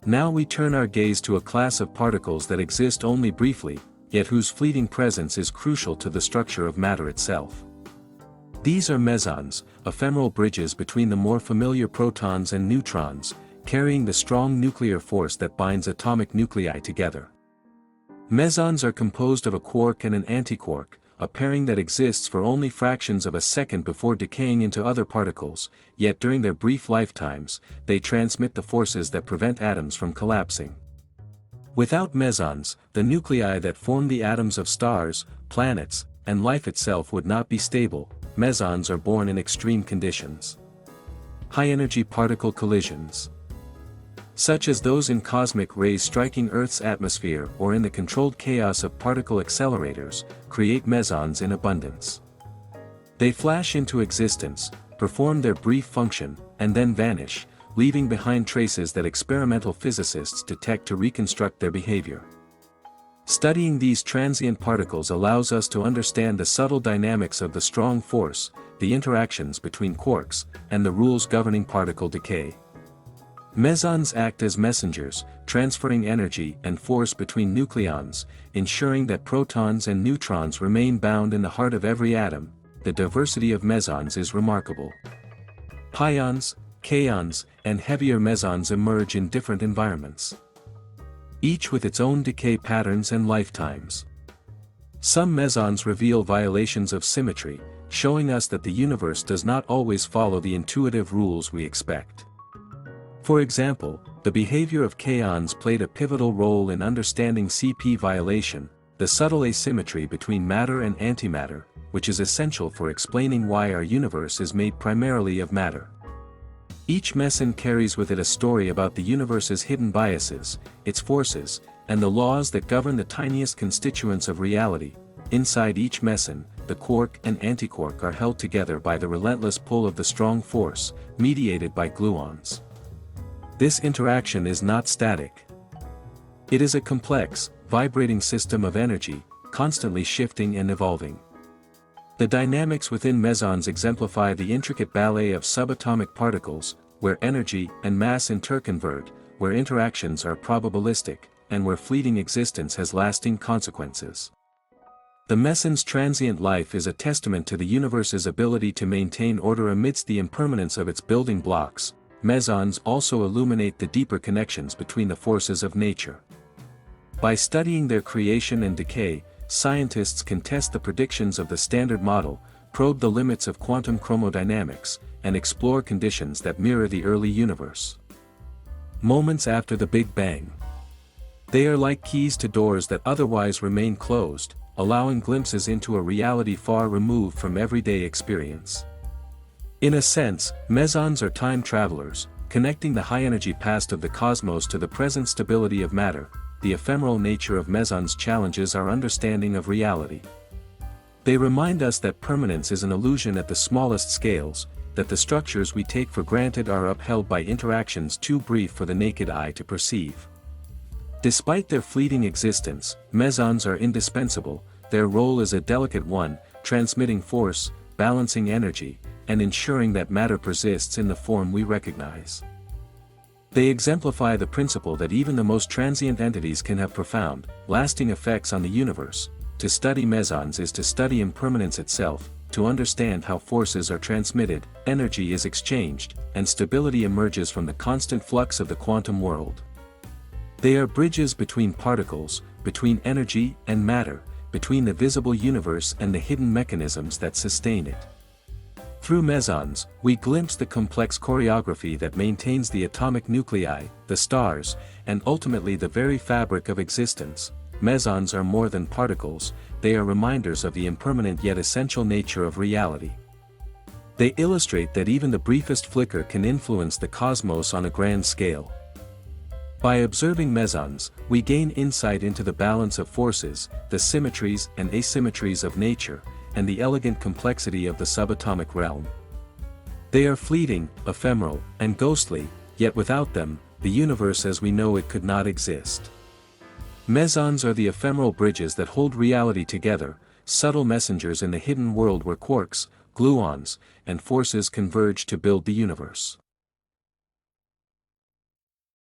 Now we turn our gaze to a class of particles that exist only briefly, yet whose fleeting presence is crucial to the structure of matter itself. These are mesons, ephemeral bridges between the more familiar protons and neutrons, carrying the strong nuclear force that binds atomic nuclei together. Mesons are composed of a quark and an antiquark, a pairing that exists for only fractions of a second before decaying into other particles, yet during their brief lifetimes, they transmit the forces that prevent atoms from collapsing. Without mesons, the nuclei that form the atoms of stars, planets, and life itself would not be stable. Mesons are born in extreme conditions. High-energy particle collisions, such as those in cosmic rays striking Earth's atmosphere or in the controlled chaos of particle accelerators, create mesons in abundance. They flash into existence, perform their brief function, and then vanish, leaving behind traces that experimental physicists detect to reconstruct their behavior. Studying these transient particles allows us to understand the subtle dynamics of the strong force, the interactions between quarks, and the rules governing particle decay. Mesons act as messengers, transferring energy and force between nucleons, ensuring that protons and neutrons remain bound in the heart of every atom. The diversity of mesons is remarkable. Pions, kaons, and heavier mesons emerge in different environments, each with its own decay patterns and lifetimes. Some mesons reveal violations of symmetry, showing us that the universe does not always follow the intuitive rules we expect. For example, the behavior of kaons played a pivotal role in understanding CP violation, the subtle asymmetry between matter and antimatter, which is essential for explaining why our universe is made primarily of matter. Each meson carries with it a story about the universe's hidden biases, its forces, and the laws that govern the tiniest constituents of reality. Inside each meson, the quark and antiquark are held together by the relentless pull of the strong force, mediated by gluons. This interaction is not static. It is a complex, vibrating system of energy, constantly shifting and evolving. The dynamics within mesons exemplify the intricate ballet of subatomic particles, where energy and mass interconvert, where interactions are probabilistic, and where fleeting existence has lasting consequences. The meson's transient life is a testament to the universe's ability to maintain order amidst the impermanence of its building blocks. Mesons also illuminate the deeper connections between the forces of nature. By studying their creation and decay, scientists can test the predictions of the Standard Model, probe the limits of quantum chromodynamics, and explore conditions that mirror the early universe. Moments after the Big Bang. They are like keys to doors that otherwise remain closed, allowing glimpses into a reality far removed from everyday experience. In a sense, mesons are time travelers, connecting the high-energy past of the cosmos to the present stability of matter. The ephemeral nature of mesons challenges our understanding of reality. They remind us that permanence is an illusion at the smallest scales, that the structures we take for granted are upheld by interactions too brief for the naked eye to perceive. Despite their fleeting existence, mesons are indispensable. Their role is a delicate one, transmitting force, balancing energy, and ensuring that matter persists in the form we recognize. They exemplify the principle that even the most transient entities can have profound, lasting effects on the universe. To study mesons is to study impermanence itself, to understand how forces are transmitted, energy is exchanged, and stability emerges from the constant flux of the quantum world. They are bridges between particles, between energy and matter, between the visible universe and the hidden mechanisms that sustain it. Through mesons, we glimpse the complex choreography that maintains the atomic nuclei, the stars, and ultimately the very fabric of existence. Mesons are more than particles, they are reminders of the impermanent yet essential nature of reality. They illustrate that even the briefest flicker can influence the cosmos on a grand scale. By observing mesons, we gain insight into the balance of forces, the symmetries and asymmetries of nature, and the elegant complexity of the subatomic realm. They are fleeting, ephemeral, and ghostly, yet without them, the universe as we know it could not exist. Mesons are the ephemeral bridges that hold reality together, subtle messengers in the hidden world where quarks, gluons, and forces converge to build the universe.